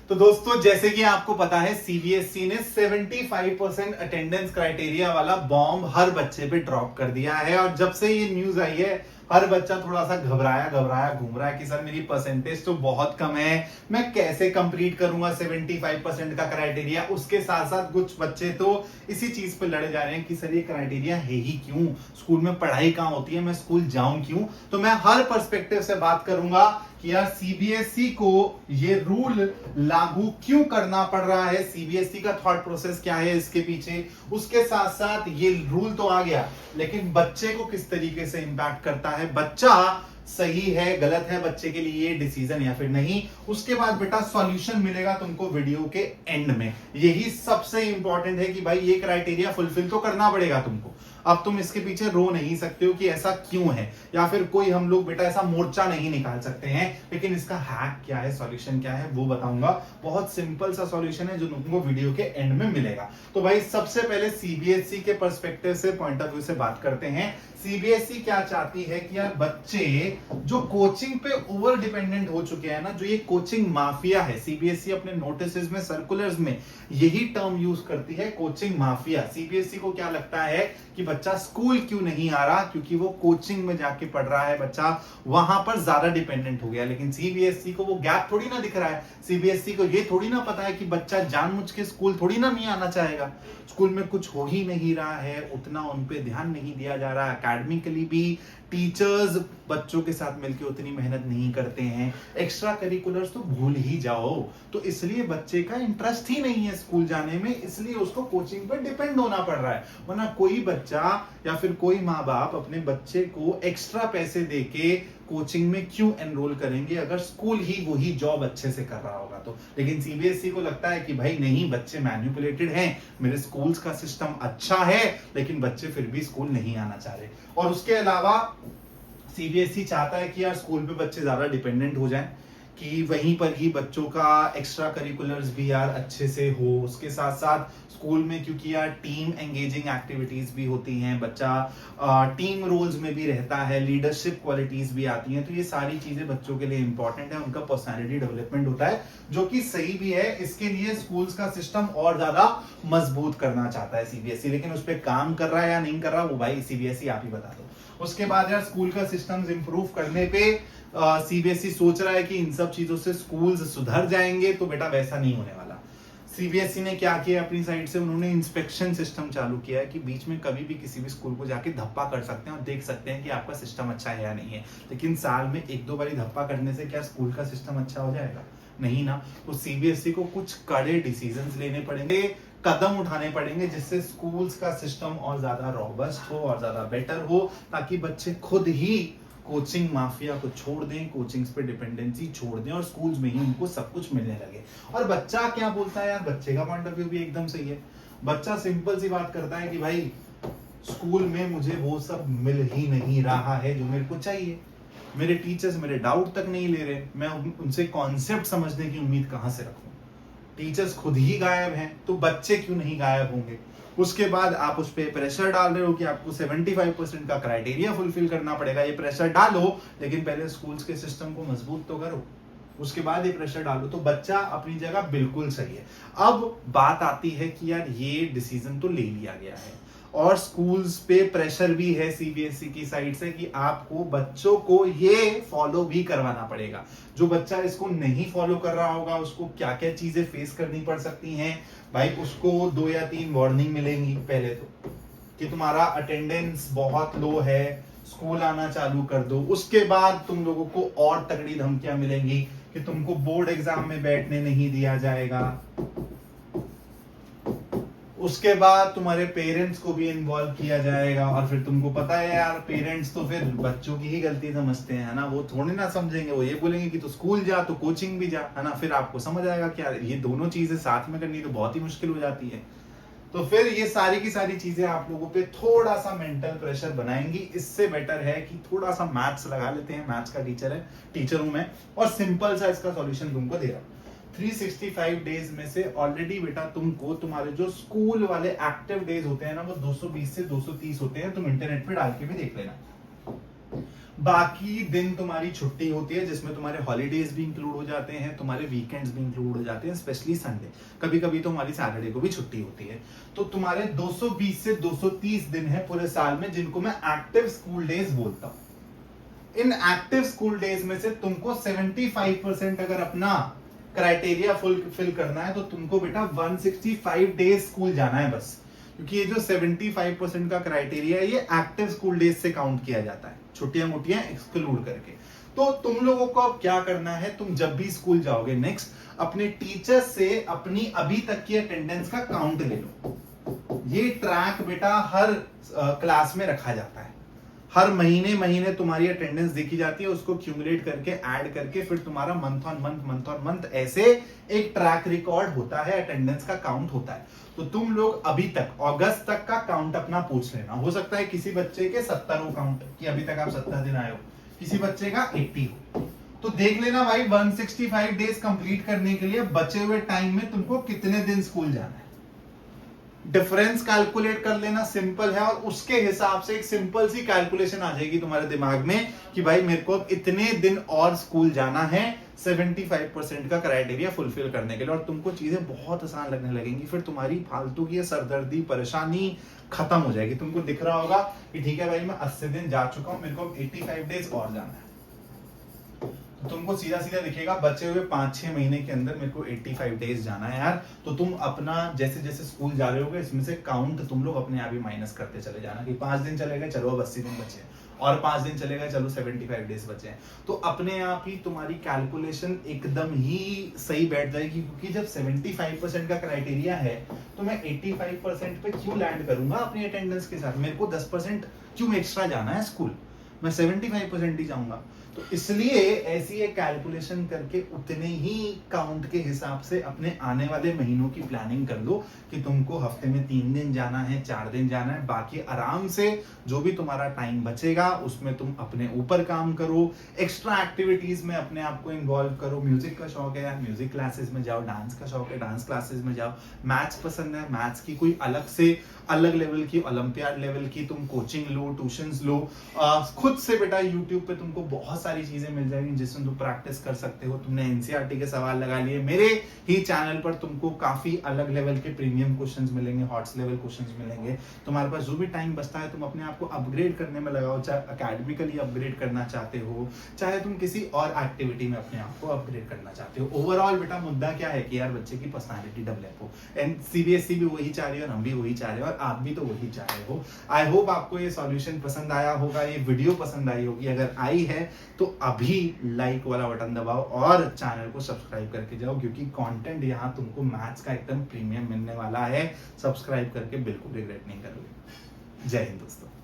तो दोस्तों जैसे कि आपको पता है सीबीएसई ने 75% अटेंडेंस क्राइटेरिया वाला बॉम्ब हर बच्चे पे ड्रॉप कर दिया है। और जब से ये न्यूज आई है हर बच्चा थोड़ा सा घबराया घबराया घूम रहा है कि सर मेरी परसेंटेज तो बहुत कम है, मैं कैसे कंप्लीट करूंगा 75% का क्राइटेरिया। उसके साथ साथ कुछ बच्चे तो इसी चीज पे लड़े जा रहे हैं कि सर ये क्राइटेरिया है ही क्यों, स्कूल में पढ़ाई कहाँ होती है, मैं स्कूल जाऊं क्यों। तो मैं हर पर्सपेक्टिव से बात करूंगा कि यार सीबीएसई को ये रूल लागू क्यों करना पड़ रहा है, सीबीएसई का थॉट प्रोसेस क्या है इसके पीछे। उसके साथ साथ ये रूल तो आ गया लेकिन बच्चे को किस तरीके से इंपैक्ट करता है, बच्चा सही है गलत है बच्चे के लिए ये डिसीजन या फिर नहीं। उसके बाद बेटा सॉल्यूशन मिलेगा तुमको वीडियो के एंड में। यही सबसे इंपॉर्टेंट है कि भाई ये क्राइटेरिया फुलफिल तो करना पड़ेगा तुमको। अब तुम इसके पीछे रो नहीं सकते हो कि ऐसा क्यों है, या फिर कोई हम लोग बेटा ऐसा मोर्चा नहीं निकाल सकते हैं। लेकिन इसका हैक क्या है, सॉल्यूशन क्या है वो बताऊंगा। बहुत सिंपल सा सॉल्यूशन है जो तुमको वीडियो के एंड में मिलेगा। तो भाई सबसे पहले सीबीएसई के पर्सपेक्टिव से पॉइंट ऑफ व्यू से बात करते हैं। सीबीएसई क्या चाहती है कि यार बच्चे जो कोचिंग पे ओवर डिपेंडेंट हो चुके हैं ना, जो ये कोचिंग माफिया है, सीबीएसई अपने नोटिसेस में सर्कुलर्स में यही टर्म यूज करती है, कोचिंग माफिया। सीबीएसई को क्या लगता है कि बच्चा स्कूल क्यों नहीं आ रहा, क्योंकि वो कोचिंग में जाके पढ़ रहा है, बच्चा वहां पर ज्यादा डिपेंडेंट हो गया। लेकिन सीबीएसई को वो गैप थोड़ी ना दिख रहा है, सीबीएसई को ये थोड़ी ना पता है कि बच्चा जानबूझ के स्कूल थोड़ी ना नहीं आना चाहेगा। स्कूल में कुछ हो ही नहीं रहा है, उतना उन पे ध्यान नहीं दिया जा रहा, एकेडमिकली भी टीचर्स बच्चों के साथ मिलकर उतनी मेहनत नहीं करते हैं, एक्स्ट्रा करिकुलर्स तो भूल ही जाओ। तो इसलिए बच्चे का इंटरेस्ट ही नहीं है स्कूल जाने में, इसलिए उसको कोचिंग पर डिपेंड होना पड़ रहा है। वरना कोई बच्चा या फिर कोई माँ बाप अपने बच्चे को एक्स्ट्रा पैसे देके कोचिंग में क्यों एनरोल करेंगे अगर स्कूल ही वही जॉब अच्छे से कर रहा होगा तो। लेकिन सीबीएसई को लगता है कि भाई नहीं, बच्चे मैनिपुलेटेड हैं, मेरे स्कूल्स का सिस्टम अच्छा है लेकिन बच्चे फिर भी स्कूल नहीं आना चाह रहे। और उसके अलावा सीबीएसई चाहता है कि यार स्कूल पे बच्चे ज्यादा डिपेंडेंट हो जाएं, कि वहीं पर ही बच्चों का एक्स्ट्रा करिकुलर्स भी यार अच्छे से हो। उसके साथ साथ स्कूल में क्योंकि यार टीम एंगेजिंग एक्टिविटीज भी होती हैं, बच्चा टीम रोल्स में भी रहता है, लीडरशिप क्वालिटीज भी आती हैं, तो ये सारी चीजें बच्चों के लिए इंपॉर्टेंट है, उनका पर्सनालिटी डेवलपमेंट होता है, जो कि सही भी है। इसके लिए स्कूल्स का सिस्टम और ज्यादा मजबूत करना चाहता है सीबीएसई, लेकिन उस पर काम कर रहा है या नहीं कर रहा वो भाई सीबीएसई आप ही बता दो। उसके बाद यार स्कूल का सिस्टम इंप्रूव करने पे सीबीएसई सोच रहा है कि इन सब चीजों से स्कूल्स सुधर जाएंगे, तो बेटा वैसा नहीं होने वाला। सीबीएसई ने क्या किया अपनी साइड से, उन्होंने इंस्पेक्शन सिस्टम चालू किया है कि बीच में कभी भी किसी भी स्कूल को जाके धप्पा कर सकते हैं और देख सकते हैं कि आपका सिस्टम अच्छा है या नहीं है। लेकिन साल में एक दो बारी धप्पा करने से क्या स्कूल का सिस्टम अच्छा हो जाएगा? नहीं ना। तो सीबीएसई को कुछ कड़े डिसीजंस लेने पड़ेंगे, कदम उठाने पड़ेंगे जिससे स्कूल्स का सिस्टम और ज्यादा रॉबस्ट हो और ज्यादा बेटर हो, ताकि बच्चे खुद ही कोचिंग माफिया को छोड़ दें, कोचिंग्स पे डिपेंडेंसी छोड़ दें और स्कूल्स में ही उनको सब कुछ मिलने लगे। और बच्चा क्या बोलता है यार, बच्चे का पॉइंट ऑफ व्यू भी एकदम सही है। बच्चा सिंपल सी बात करता है कि भाई स्कूल में मुझे वो सब मिल ही नहीं रहा है जो मेरे को चाहिए, मेरे टीचर्स मेरे डाउट तक नहीं ले रहे, मैं उनसे कॉन्सेप्ट समझने की उम्मीद कहां से रखूं। टीचर्स खुद ही गायब हैं तो बच्चे क्यों नहीं गायब होंगे। उसके बाद आप उस पर प्रेशर डाल रहे हो कि आपको 75% का क्राइटेरिया फुलफिल करना पड़ेगा। ये प्रेशर डालो लेकिन पहले स्कूल्स के सिस्टम को मजबूत तो करो, उसके बाद ये प्रेशर डालो। तो बच्चा अपनी जगह बिल्कुल सही है। अब बात आती है कि यार ये डिसीजन तो ले लिया गया है और स्कूल्स पे प्रेशर भी है सीबीएसई की साइड से कि आपको बच्चों को ये फॉलो भी करवाना पड़ेगा। जो बच्चा इसको नहीं फॉलो कर रहा होगा उसको क्या क्या चीजें फेस करनी पड़ सकती हैं भाई। उसको 2 या 3 वार्निंग मिलेंगी। पहले तो कि तुम्हारा अटेंडेंस बहुत लो है, स्कूल आना चालू कर दो। उसके बाद तुम लोगों को और तगड़ी धमकियां मिलेंगी कि तुमको बोर्ड एग्जाम में बैठने नहीं दिया जाएगा। उसके बाद तुम्हारे पेरेंट्स को भी इन्वॉल्व किया जाएगा। और फिर तुमको पता है यार पेरेंट्स तो फिर बच्चों की ही गलती समझते हैं, है ना, वो थोड़ी ना समझेंगे, वो ये बोलेंगे कि तो स्कूल जा तो कोचिंग भी जा, है ना। फिर आपको समझ आएगा कि यार ये दोनों चीजें साथ में करनी तो बहुत ही मुश्किल हो जाती है। तो फिर ये सारी की सारी चीजें आप लोगों पे थोड़ा सा मेंटल प्रेशर बनाएंगी। इससे बेटर है कि थोड़ा सा मैथ्स लगा लेते हैं, मैथ्स का टीचर हूं मैं, और सिंपल सा इसका सॉल्यूशन तुमको दे रहा हूं। 365 डेज में से ऑलरेडी बेटा तुमको तुम्हारे जो स्कूल वाले एक्टिव डेज होते हैं ना वो 220 से 230 होते हैं। तुम इंटरनेट पे डाल के भी देख लेना। बाकी दिन तुम्हारी छुट्टी होती है, जिसमें तुम्हारे हॉलीडेज भी इंक्लूड हो जाते हैं, तुम्हारे वीकेंड्स भी इंक्लूड हो जाते हैं, स्पेशली संडे, कभी कभी तो हमारी सैटरडे को भी छुट्टी होती है। तो तुम्हारे 220 से 230 दिन है पूरे साल में, जिनको मैं एक्टिव स्कूल डेज बोलता हूं। इन एक्टिव स्कूल डेज में से तुमको 75% अगर अपना क्राइटेरिया फुलफिल करना है तो तुमको बेटा 165 डेज स्कूल जाना है बस। क्योंकि ये जो 75% का क्राइटेरिया है ये एक्टिव स्कूल डेज से काउंट किया जाता है, छुट्टियां मुट्टियां एक्सक्लूड करके। तो तुम लोगों को अब क्या करना है, तुम जब भी स्कूल जाओगे नेक्स्ट, अपने टीचर से अपनी अभी तक की अटेंडेंस का काउंट ले लो। ये ट्रैक बेटा हर क्लास में रखा जाता है, हर महीने तुम्हारी अटेंडेंस देखी जाती है, उसको क्यूमुलेट करके ऐड करके फिर तुम्हारा मंथ ऑन मंथ ऐसे एक ट्रैक रिकॉर्ड होता है, अटेंडेंस का काउंट होता है। तो तुम लोग अभी तक अगस्त तक का काउंट अपना पूछ लेना। हो सकता है किसी बच्चे के 70 हो काउंट कि अभी तक आप 70 दिन आए हो, किसी बच्चे का 80 हो, तो देख लेना भाई 165 डेज कंप्लीट करने के लिए बचे हुए टाइम में तुमको कितने दिन स्कूल जाना है। डिफरेंस कैलकुलेट कर लेना, सिंपल है, और उसके हिसाब से एक सिंपल सी कैलकुलेशन आ जाएगी तुम्हारे दिमाग में कि भाई मेरे को अब इतने दिन और स्कूल जाना है 75% का क्राइटेरिया फुलफिल करने के लिए, और तुमको चीजें बहुत आसान लगने लगेंगी। फिर तुम्हारी फालतू की सरदर्दी परेशानी खत्म हो जाएगी। तुमको दिख रहा होगा कि ठीक है भाई मैं 80 दिन जा चुका हूं, मेरे को 85 डेज और जाना है, तो तुमको सीधा सीधा दिखेगा बचे हुए 5-6 महीने के अंदर मेरे को 85 डेज जाना है यार। तो तुम अपना जैसे जैसे स्कूल जा रहे होगे इसमें से काउंट तुम लोग अपने आप ही माइनस करते चले जाना कि 5 दिन चले गए, चलो अब 80 दिन बचे हैं, और 5 दिन चले गए, चलो 75 डेज बचे हैं। तो अपने आप ही तुम्हारी कैलकुलेशन एकदम ही सही बैठ जाएगी, क्योंकि जब 75% का क्राइटेरिया है तो मैं 85% पे क्यों लैंड करूंगा अपनी अटेंडेंस के साथ, मेरे को 10% क्यों एक्स्ट्रा जाना है स्कूल, मैं 75% ही जाऊंगा। तो इसलिए ऐसी एक कैलकुलेशन करके उतने ही काउंट के हिसाब से अपने आने वाले महीनों की प्लानिंग कर लो कि तुमको हफ्ते में 3 दिन जाना है, 4 दिन जाना है, बाकी आराम से जो भी तुम्हारा टाइम बचेगा उसमें तुम अपने ऊपर काम करो, एक्स्ट्रा एक्टिविटीज में अपने आप को इन्वॉल्व करो। म्यूजिक का शौक है यार, म्यूजिक क्लासेस में जाओ, डांस का शौक है, डांस क्लासेस में जाओ, मैथ्स पसंद है, मैथ्स की कोई अलग लेवल की, ओलंपियाड लेवल की तुम कोचिंग लो, ट्यूशंस लो, खुद से बेटा यूट्यूब पे तुमको बहुत सारी चीजें मिल जाएंगी जिसमें तुम प्रैक्टिस कर सकते हो। तुमने एनसीईआरटी के सवाल लगा लिए, मेरे ही चैनल पर तुमको काफी अलग लेवल के प्रीमियम क्वेश्चंस मिलेंगे, हॉट्स लेवल क्वेश्चंस मिलेंगे। तुम्हारे पास जो भी टाइम बचता है तुम अपने आप को अपग्रेड करने में लगाओ, चाहे अकेडमिकली अपग्रेड करना चाहते हो, चाहे तुम किसी और एक्टिविटी में अपने आप को अपग्रेड करना चाहते हो। ओवरऑल बेटा मुद्दा क्या है कि यार बच्चे की पर्सनालिटी डेवलप हो, एंड सीबीएसई भी वही चाह रही है और हम भी वही चाह रहे हैं और आप भी तो वही चाह रहे हो। आई होप आपको ये सॉल्यूशन पसंद आया होगा, ये वीडियो पसंद आई होगी। अगर आई है तो अभी लाइक वाला बटन दबाओ और चैनल को सब्सक्राइब करके जाओ, क्योंकि कंटेंट यहाँ तुमको मैथ्स का एकदम प्रीमियम मिलने वाला है। सब्सक्राइब करके बिल्कुल रिग्रेट नहीं करोगे। जय हिंद दोस्तों।